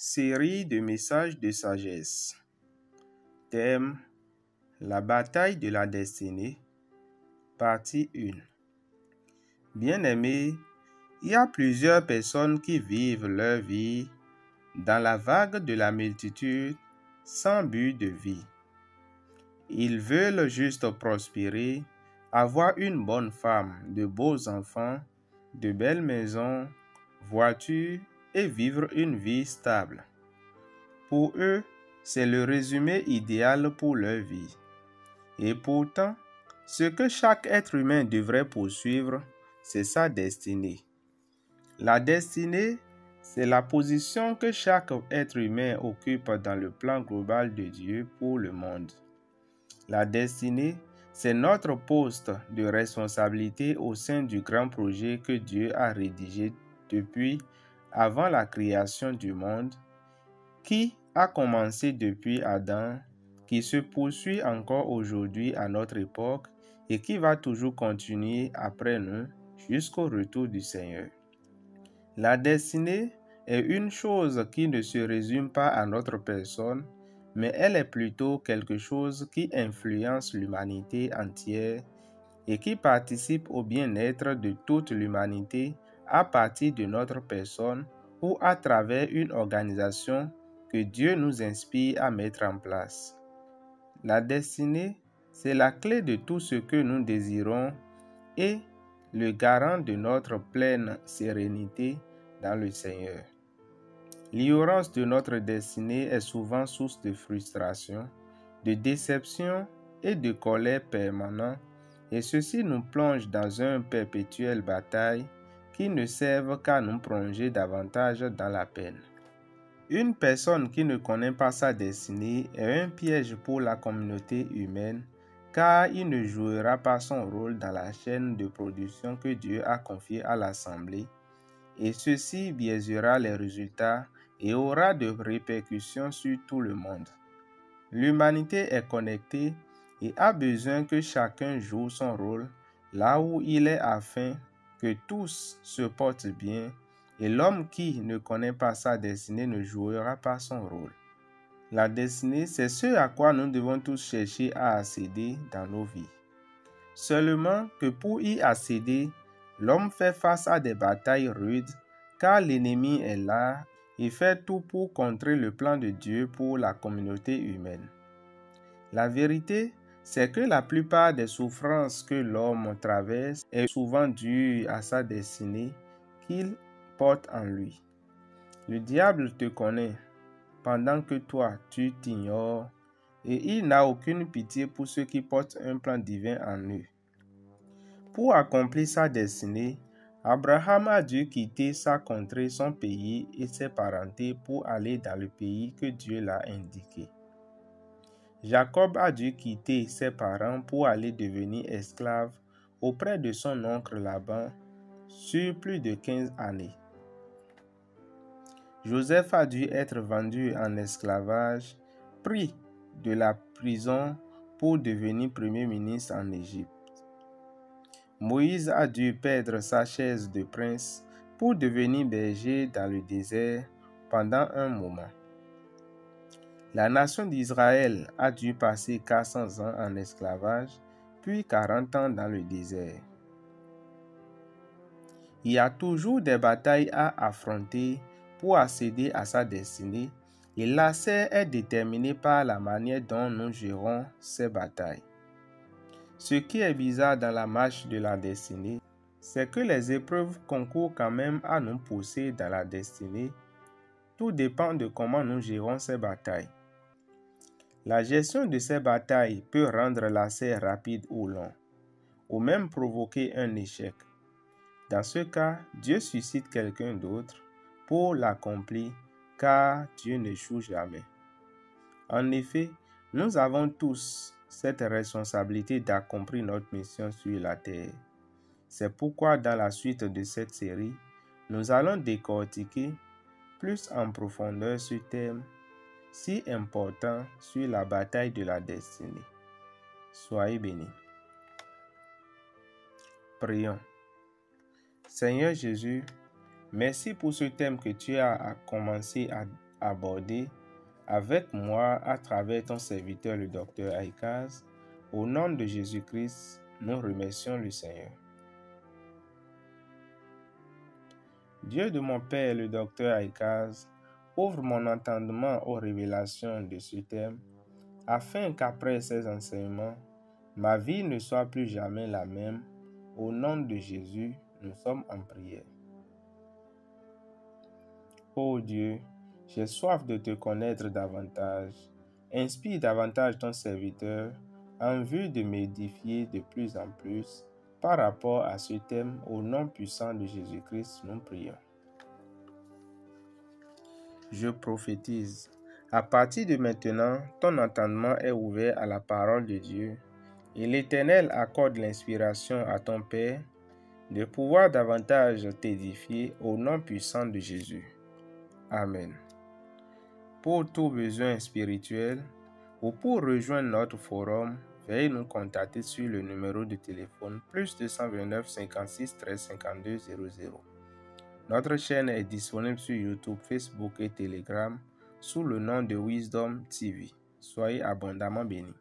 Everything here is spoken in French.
Série de messages de sagesse. Thème: la bataille de la destinée. Partie 1. Bien-aimés, il y a plusieurs personnes qui vivent leur vie dans la vague de la multitude sans but de vie. Ils veulent juste prospérer, avoir une bonne femme, de beaux enfants, de belles maisons, voitures et vivre une vie stable. Pour eux, c'est le résumé idéal pour leur vie. Et pourtant, ce que chaque être humain devrait poursuivre, c'est sa destinée. La destinée, c'est la position que chaque être humain occupe dans le plan global de Dieu pour le monde. La destinée, c'est notre poste de responsabilité au sein du grand projet que Dieu a rédigé depuis avant la création du monde, qui a commencé depuis Adam, qui se poursuit encore aujourd'hui à notre époque et qui va toujours continuer après nous jusqu'au retour du Seigneur. La destinée est une chose qui ne se résume pas à notre personne, mais elle est plutôt quelque chose qui influence l'humanité entière et qui participe au bien-être de toute l'humanité à partir de notre personne ou à travers une organisation que Dieu nous inspire à mettre en place. La destinée, c'est la clé de tout ce que nous désirons et le garant de notre pleine sérénité dans le Seigneur. L'ignorance de notre destinée est souvent source de frustration, de déception et de colère permanente, et ceci nous plonge dans une perpétuelle bataille qui ne servent qu'à nous plonger davantage dans la peine. Une personne qui ne connaît pas sa destinée est un piège pour la communauté humaine, car il ne jouera pas son rôle dans la chaîne de production que Dieu a confiée à l'Assemblée, et ceci biaisera les résultats et aura de répercussions sur tout le monde. L'humanité est connectée et a besoin que chacun joue son rôle là où il est afin que tous se portent bien, et l'homme qui ne connaît pas sa destinée ne jouera pas son rôle. La destinée, c'est ce à quoi nous devons tous chercher à accéder dans nos vies. Seulement que pour y accéder, l'homme fait face à des batailles rudes, car l'ennemi est là et fait tout pour contrer le plan de Dieu pour la communauté humaine. La vérité, c'est que la plupart des souffrances que l'homme traverse est souvent due à sa destinée qu'il porte en lui. Le diable te connaît pendant que toi tu t'ignores, et il n'a aucune pitié pour ceux qui portent un plan divin en eux. Pour accomplir sa destinée, Abraham a dû quitter sa contrée, son pays et ses parentés pour aller dans le pays que Dieu l'a indiqué. Jacob a dû quitter ses parents pour aller devenir esclave auprès de son oncle Laban sur plus de 15 années. Joseph a dû être vendu en esclavage, pris de la prison pour devenir premier ministre en Égypte. Moïse a dû perdre sa chaise de prince pour devenir berger dans le désert pendant un moment. La nation d'Israël a dû passer 400 ans en esclavage, puis 40 ans dans le désert. Il y a toujours des batailles à affronter pour accéder à sa destinée, et l'accès est déterminé par la manière dont nous gérons ces batailles. Ce qui est bizarre dans la marche de la destinée, c'est que les épreuves concourent quand même à nous pousser dans la destinée. Tout dépend de comment nous gérons ces batailles. La gestion de ces batailles peut rendre l'accès rapide ou long, ou même provoquer un échec. Dans ce cas, Dieu suscite quelqu'un d'autre pour l'accomplir, car Dieu n'échoue jamais. En effet, nous avons tous cette responsabilité d'accomplir notre mission sur la terre. C'est pourquoi dans la suite de cette série, nous allons décortiquer plus en profondeur ce thème si important sur la bataille de la destinée. Soyez bénis. Prions. Seigneur Jésus, merci pour ce thème que tu as commencé abordées avec moi à travers ton serviteur le docteur Aïkaz. Au nom de Jésus-Christ, nous remercions le Seigneur. Dieu de mon Père, le docteur Aïkaz, ouvre mon entendement aux révélations de ce thème, afin qu'après ces enseignements, ma vie ne soit plus jamais la même. Au nom de Jésus, nous sommes en prière. Ô Dieu, j'ai soif de te connaître davantage. Inspire davantage ton serviteur en vue de m'édifier de plus en plus par rapport à ce thème. Au nom puissant de Jésus-Christ, nous prions. Je prophétise. À partir de maintenant, ton entendement est ouvert à la parole de Dieu et l'Éternel accorde l'inspiration à ton Père de pouvoir davantage t'édifier au nom puissant de Jésus. Amen. Pour tout besoin spirituel ou pour rejoindre notre forum, veuillez nous contacter sur le numéro de téléphone +229 56 13 52 00. Notre chaîne est disponible sur YouTube, Facebook et Telegram sous le nom de Wisdom TV. Soyez abondamment bénis.